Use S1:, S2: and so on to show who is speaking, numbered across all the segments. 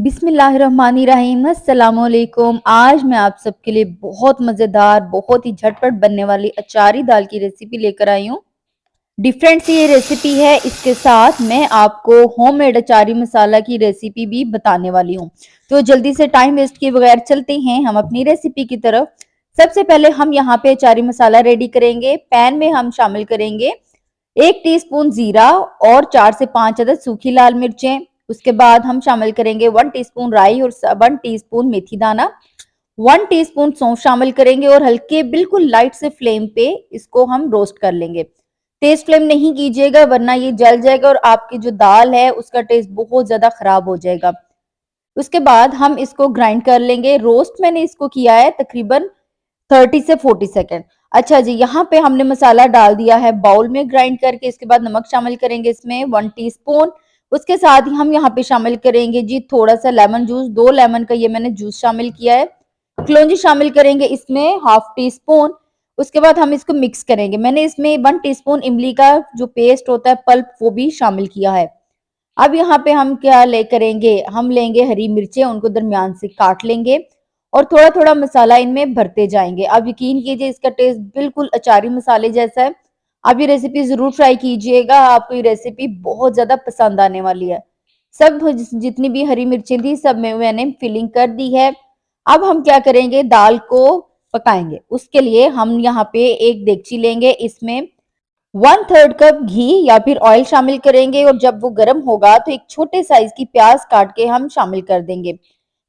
S1: बिस्मिल्लाहिर्रहमानिर्रहीम। अस्सलामुअलैकुम। आज मैं आप सबके लिए बहुत मज़ेदार, बहुत ही झटपट बनने वाली अचारी दाल की रेसिपी लेकर आई हूँ। डिफरेंट सी ये रेसिपी है। इसके साथ मैं आपको होममेड अचारी मसाला की रेसिपी भी बताने वाली हूँ। तो जल्दी से टाइम वेस्ट किए बगैर चलते हैं हम अपनी रेसिपी की तरफ। सबसे पहले हम यहाँ पे अचारी मसाला रेडी करेंगे। पैन में हम शामिल करेंगे 1 टीस्पून जीरा और 4 से 5 अदद सूखी लाल मिर्चें। उसके बाद हम शामिल करेंगे 1 टीस्पून राई और 1 टीस्पून मेथी दाना, 1 टीस्पून सौंफ शामिल करेंगे और हल्के बिल्कुल लाइट से फ्लेम पे इसको हम रोस्ट कर लेंगे। तेज फ्लेम नहीं कीजिएगा वरना ये जल जाएगा और आपकी जो दाल है उसका टेस्ट बहुत ज्यादा खराब हो जाएगा। उसके बाद हम इसको ग्राइंड कर लेंगे। रोस्ट मैंने इसको किया है तकरीबन 30 से 40 सेकेंड। अच्छा जी, यहाँ पे हमने मसाला डाल दिया है बाउल में ग्राइंड करके। इसके बाद नमक शामिल करेंगे इसमें 1 टीस्पून। उसके साथ ही हम यहाँ पे शामिल करेंगे जी थोड़ा सा लेमन जूस, 2 लेमन का ये मैंने जूस शामिल किया है। कलौंजी शामिल करेंगे इसमें 1/2 टीस्पून। उसके बाद हम इसको मिक्स करेंगे। मैंने इसमें 1 टीस्पून इमली का जो पेस्ट होता है पल्प वो भी शामिल किया है। अब यहाँ पे हम क्या ले करेंगे, हम लेंगे हरी मिर्चें, उनको दरमियान से काट लेंगे और थोड़ा थोड़ा मसाला इनमें भरते जाएंगे। आप यकीन कीजिए इसका टेस्ट बिल्कुल अचारी मसाले जैसा है। आप ये रेसिपी जरूर ट्राई कीजिएगा, आपको ये रेसिपी बहुत ज्यादा पसंद आने वाली है। सब जितनी भी हरी मिर्चें थी सब में मैंने फिलिंग कर दी है। अब हम क्या करेंगे, दाल को पकाएंगे। उसके लिए हम यहाँ पे एक देगची लेंगे, इसमें 1/3 कप घी या फिर ऑयल शामिल करेंगे और जब वो गर्म होगा तो एक छोटे साइज की प्याज काट के हम शामिल कर देंगे।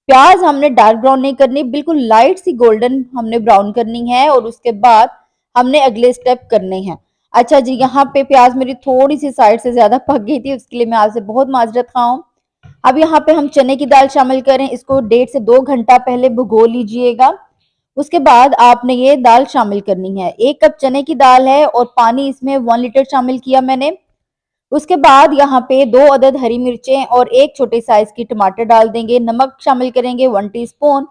S1: प्याज हमने डार्क ब्राउन नहीं करनी, बिल्कुल लाइट सी गोल्डन हमने ब्राउन करनी है और उसके बाद हमने अगले स्टेप करने हैं। अच्छा जी, यहाँ पे प्याज मेरी थोड़ी सी साइड से ज्यादा पक गई थी, उसके लिए मैं आपसे बहुत माजरत खाऊं। अब यहाँ पे हम चने की दाल शामिल करें, इसको 1.5 से 2 घंटा पहले भिगो लीजिएगा। उसके बाद आपने ये दाल शामिल करनी है। 1 कप चने की दाल है और पानी इसमें 1 लीटर शामिल किया मैंने। उसके बाद यहाँ पे 2 अदद हरी मिर्चें और एक छोटे साइज की टमाटर डाल देंगे। नमक शामिल करेंगे 1 टीस्पून।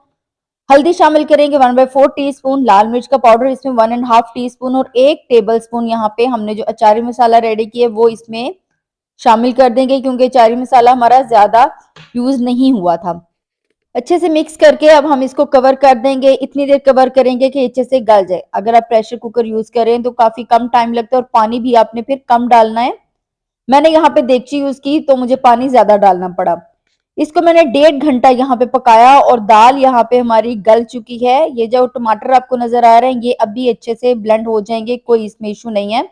S1: हल्दी शामिल करेंगे 1/4 टीस्पून। लाल मिर्च का पाउडर इसमें 1.5 टीस्पून और 1 टेबल स्पून यहाँ पे हमने जो अचारी मसाला रेडी किया वो इसमें शामिल कर देंगे, क्योंकि अचारी मसाला हमारा ज्यादा यूज नहीं हुआ था। अच्छे से मिक्स करके अब हम इसको कवर कर देंगे। इतनी देर कवर करेंगे कि अच्छे से गल जाए। अगर आप प्रेशर कुकर यूज करें तो काफी कम टाइम लगता है और पानी भी आपने फिर कम डालना है। मैंने यहाँ पे देगची यूज की तो मुझे पानी ज्यादा डालना पड़ा। इसको मैंने 1.5 घंटा यहाँ पे पकाया और दाल यहाँ पे हमारी गल चुकी है। ये जो टमाटर आपको नजर आ रहे हैं ये अभी अच्छे से ब्लेंड हो जाएंगे, कोई इसमें इशू नहीं है।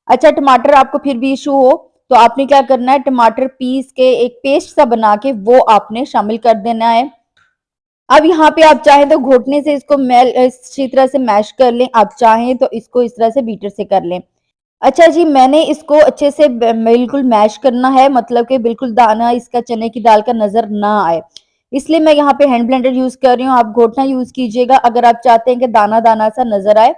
S1: अच्छा, टमाटर आपको फिर भी इशू हो तो आपने क्या करना है, टमाटर पीस के एक पेस्ट सा बना के वो आपने शामिल कर देना है। अब यहाँ पे आप चाहें तो घोटने से इसको अच्छी तरह से मैश कर लें, आप चाहें तो इसको इस तरह से बीटर से कर लें। अच्छा जी, मैंने इसको अच्छे से बिल्कुल मैश करना है, मतलब कि बिल्कुल दाना इसका चने की दाल का नजर ना आए, इसलिए मैं यहाँ पे हैंड ब्लेंडर यूज कर रही हूँ। आप घोटना यूज कीजिएगा अगर आप चाहते हैं कि दाना दाना सा नजर आए।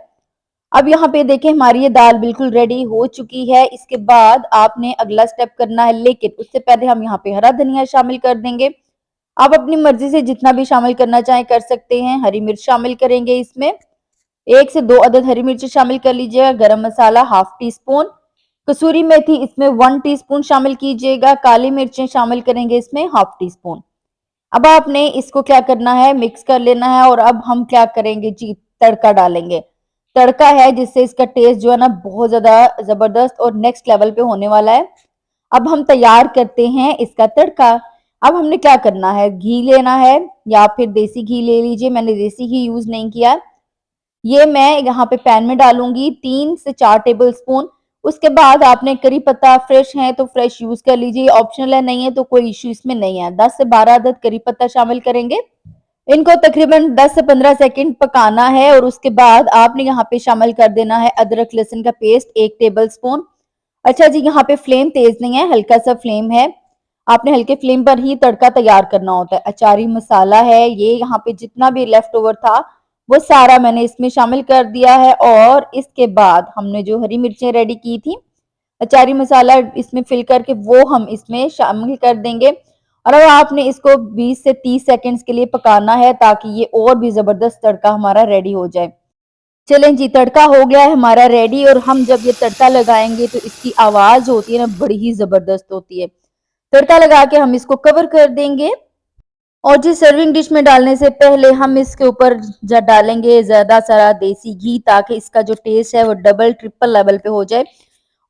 S1: अब यहाँ पे देखें हमारी ये दाल बिल्कुल रेडी हो चुकी है। इसके बाद आपने अगला स्टेप करना है, लेकिन उससे पहले हम यहाँ पे हरा धनिया शामिल कर देंगे। आप अपनी मर्जी से जितना भी शामिल करना चाहें कर सकते हैं। हरी मिर्च शामिल करेंगे इसमें, 1 से 2 अदद हरी मिर्च शामिल कर लीजिएगा। गरम मसाला 1/2 टीस्पून, कसूरी मेथी इसमें 1 टीस्पून शामिल कीजिएगा। काली मिर्चें शामिल करेंगे इसमें 1/2 टीस्पून। अब आपने इसको क्या करना है, मिक्स कर लेना है और अब हम क्या करेंगे जी, तड़का डालेंगे। तड़का है जिससे इसका टेस्ट जो है ना बहुत ज्यादा जबरदस्त और नेक्स्ट लेवल पे होने वाला है। अब हम तैयार करते हैं इसका तड़का। अब हमने क्या करना है, घी लेना है या फिर देसी घी ले लीजिए, मैंने देसी घी यूज नहीं किया। ये मैं यहाँ पे पैन में डालूंगी 3 से 4 टेबल स्पून। उसके बाद आपने करी पत्ता फ्रेश है तो फ्रेश यूज कर लीजिए, ऑप्शनल है नहीं है तो कोई इश्यू इसमें नहीं है। 10 से 12 अदद करी पत्ता शामिल करेंगे। इनको तकरीबन 10 से 15 सेकंड पकाना है और उसके बाद आपने यहाँ पे शामिल कर देना है अदरक लहसुन का पेस्ट 1 टेबल स्पून। अच्छा जी, यहाँ पे फ्लेम तेज नहीं है, हल्का सा फ्लेम है। आपने हल्के फ्लेम पर ही तड़का तैयार करना होता है। अचारी मसाला है ये, यहाँ पे जितना भी लेफ्ट ओवर था वो सारा मैंने इसमें शामिल कर दिया है और इसके बाद हमने जो हरी मिर्चें रेडी की थी अचारी मसाला इसमें फिल करके वो हम इसमें शामिल कर देंगे। और अब आपने इसको 20 से 30 सेकंड्स के लिए पकाना है ताकि ये और भी जबरदस्त तड़का हमारा रेडी हो जाए। चलें जी, तड़का हो गया है हमारा रेडी और हम जब ये तड़का लगाएंगे तो इसकी आवाज होती है ना बड़ी ही जबरदस्त होती है। तड़का लगा के हम इसको कवर कर देंगे और जी सर्विंग डिश में डालने से पहले हम इसके ऊपर डालेंगे ज़्यादा सारा देसी घी, ताकि इसका जो टेस्ट है वो डबल ट्रिपल लेवल पे हो जाए।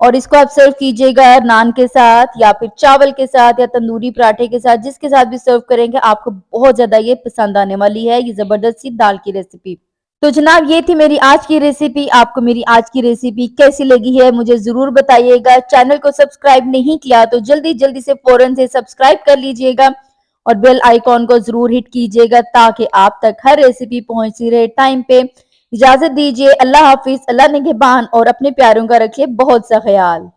S1: और इसको आप सर्व कीजिएगा नान के साथ या फिर चावल के साथ या तंदूरी पराठे के साथ, जिसके साथ भी सर्व करेंगे आपको बहुत ज़्यादा ये पसंद आने वाली है, ये ज़बरदस्त सी दाल की रेसिपी। तो जनाब ये थी मेरी आज की रेसिपी। आपको मेरी आज की रेसिपी कैसी लगी है मुझे ज़रूर बताइएगा। चैनल को सब्सक्राइब नहीं किया तो जल्दी-जल्दी से फ़ौरन से सब्सक्राइब कर लीजिएगा और बेल आइकॉन को ज़रूर हिट कीजिएगा, ताकि आप तक हर रेसिपी पहुंचती रहे टाइम पे। इजाज़त दीजिए। अल्लाह हाफ़िज़, अल्लाह निगहबान और अपने प्यारों का रखिए बहुत सा ख़याल।